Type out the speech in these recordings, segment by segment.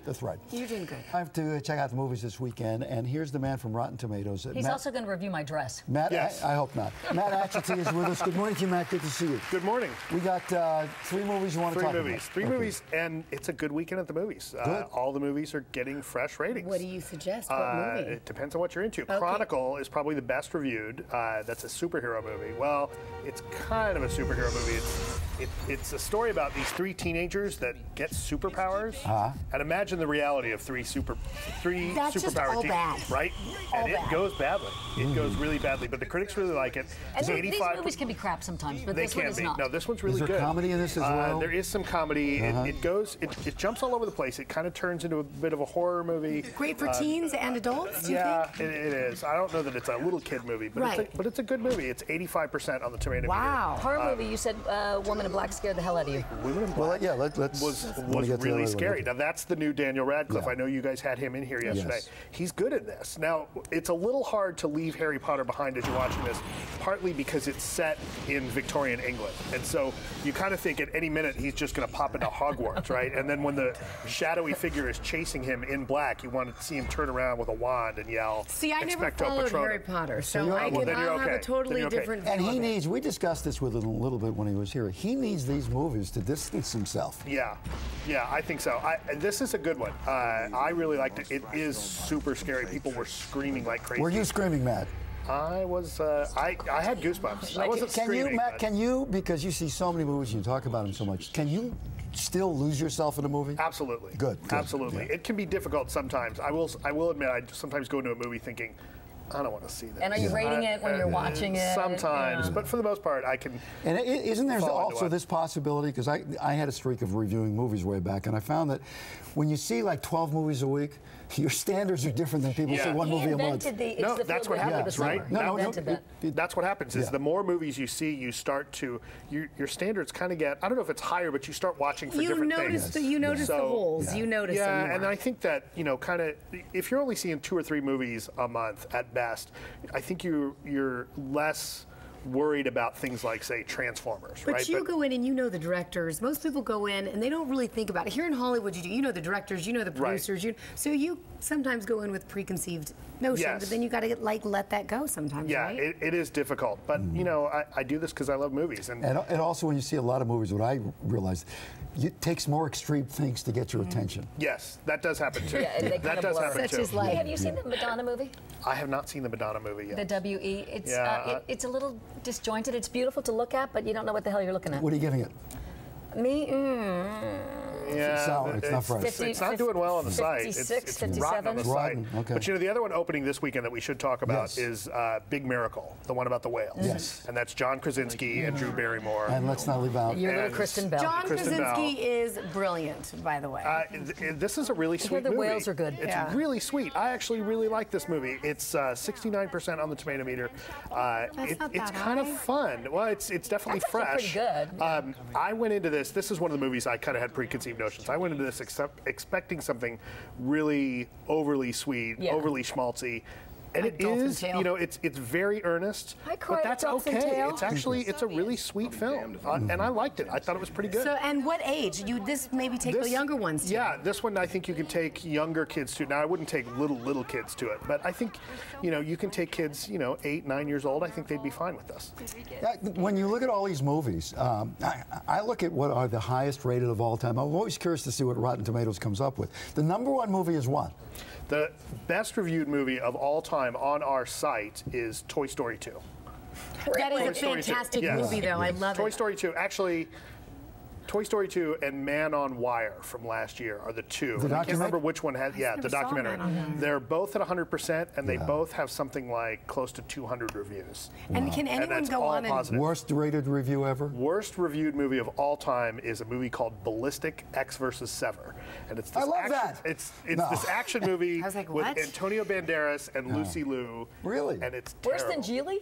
That's right. You're doing good. I have to check out the movies this weekend, and here's the man from Rotten Tomatoes. He's also going to review my dress. Matt, yes. I hope not. Matt Atchity is with us. Good morning to you, Matt. Good to see you. Good morning. We got three movies you want to talk about. Three movies, and it's a good weekend at the movies. All the movies are getting fresh ratings. What do you suggest? What movie? It depends on what you're into. Okay. Chronicle is probably the best reviewed. That's a superhero movie. Well, it's kind of a superhero movie. It's a story about these three teenagers that get superpowers. And imagine the reality of three superpower teams, bad. right? All and it bad. goes badly. It goes really badly, but the critics really like it. And these movies can be crap sometimes, but this one is not. No, this one's really good. good. Is there comedy in this as well? There is some comedy. It jumps all over the place. It kind of turns into a bit of a horror movie. Great for teens and adults, do you think? It is. I don't know that it's a little kid movie, but, it's a good movie. It's 85% on the tomato meter. Wow. Horror movie, you said Woman in Black scared the hell out of you. Woman in Black was really scary. Now, that's the new Daniel Radcliffe. Yeah. I know you guys had him in here yesterday. Yes. He's good in this. Now, it's a little hard to leave Harry Potter behind as you're watching this, partly because it's set in Victorian England. And so you kind of think at any minute he's just going to pop into Hogwarts, right? And then when the shadowy figure is chasing him in black, you want to see him turn around with a wand and yell, See, I never Expecto followed Patronum. Harry Potter, so Well, I'll have a totally different view And he of it. needs, we discussed this with him a little bit when he was here, he needs these movies to distance himself. Yeah, I think so. This is a good one. I really liked it. It is super scary. People were screaming like crazy. Were you screaming, Matt? I was. I had goosebumps. I wasn't Can screaming. you, Matt? Can you, because you see so many movies and you talk about them so much, can you still lose yourself in a movie? Absolutely. Good. Absolutely. Yeah. It can be difficult sometimes. I will admit, I sometimes go into a movie thinking, I don't want to see this. And are you rating it when you're watching it? Sometimes, but for the most part, I can. And isn't there also this possibility, because I had a streak of reviewing movies way back, and I found that when you see like 12 movies a week, your standards are different than people see one movie a month. No, that's what happens, right? That's what happens is the more movies you see, you start to, your standards kind of get, I don't know if it's higher, but you start watching for different things. You notice the holes. You notice them more. And I think that, kind of, if you're only seeing 2 or 3 movies a month at best, I think you're less worried about things like, say, Transformers, but right? You go in and you know the directors. Most people go in and they don't really think about it. Here in Hollywood, you know the directors, you know the producers. So you sometimes go in with preconceived notions, but then you got to let that go sometimes, right? Yeah, it is difficult. But, I do this because I love movies. And also when you see a lot of movies, what I realized, it takes more extreme things to get your attention. Yes, that does happen too. That does happen too. Have you seen the Madonna movie? I have not seen the Madonna movie yet. The W.E. It's a little disjointed. It's beautiful to look at, but you don't know what the hell you're looking at. What are you giving it? Me? It's sour. It's not fresh. It's not doing well on the site. 56, it's 57. rotten on the site. Okay. But the other one opening this weekend that we should talk about is Big Miracle, the one about the whales. Yes. And that's John Krasinski and Drew Barrymore. And let's not leave out Your little Kristen Bell. John Krasinski is brilliant, by the way. This is a really sweet movie. The whales are good. It's really sweet. I actually really like this movie. It's 69% on the tomato meter. It's kind of fun. Well, it's definitely fresh. Pretty good. I went into this. This is one of the movies I kind of had preconceived notions. I went into this expecting something really overly sweet, overly schmaltzy. And it is, it's very earnest, but that's okay. It's a really sweet film, and I liked it. I thought it was pretty good. So, and what age? This maybe take the younger ones to? Yeah, this one I think you can take younger kids to. Now I wouldn't take little kids to it, but I think, you can take kids, 8, 9 years old. I think they'd be fine with this. When you look at all these movies, I look at what are the highest rated of all time. I'm always curious to see what Rotten Tomatoes comes up with. The #1 movie is what? The best reviewed movie of all time on our site is Toy Story 2. That is a fantastic movie, though. I love it. Toy Story 2. Actually, Toy Story 2 and Man on Wire from last year are the two. I can't remember which one had. Yeah, the documentary. They're both at 100%, and they both have something like close to 200 reviews. And can anyone go on and worst rated review ever? Worst reviewed movie of all time is a movie called Ballistic X vs. Sever, and it's this It's this action movie with Antonio Banderas and Lucy Liu. Really? And it's worse than Geely.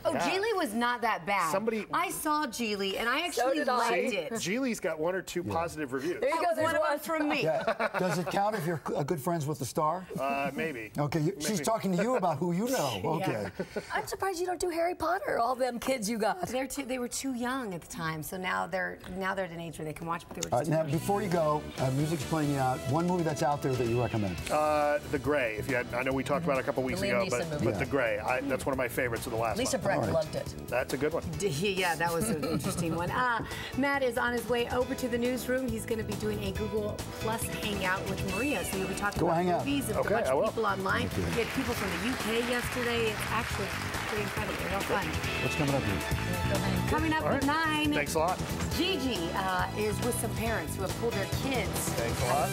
Oh, Geely was not that bad. I saw Geely, and I actually liked it. Geely's got 1 or 2 positive reviews. There you go. There's one from me. Yeah. Does it count if you're good friends with the star? Maybe. Okay, she's talking to you about who you know. Okay. Yeah. I'm surprised you don't do Harry Potter. All them kids you got. They were too young at the time, so now they're at an age where they can watch. But they were now, before you go, music's playing you out. One movie that's out there that you recommend? The Gray. If you had, I know we talked about it a couple weeks ago, but The Gray. That's one of my favorites of the last. Lisa Brett loved it. That's a good one. Yeah, that was an interesting one. Matt is on his way over to the newsroom. He's going to be doing a Google Plus hangout with Maria. So you'll be talking about movies and a bunch of people online. Okay. We had people from the UK yesterday. It's actually pretty incredible. Real fun. What's coming up here? Coming up at 9. Thanks a lot. Gigi is with some parents who have pulled their kids. Thanks a lot.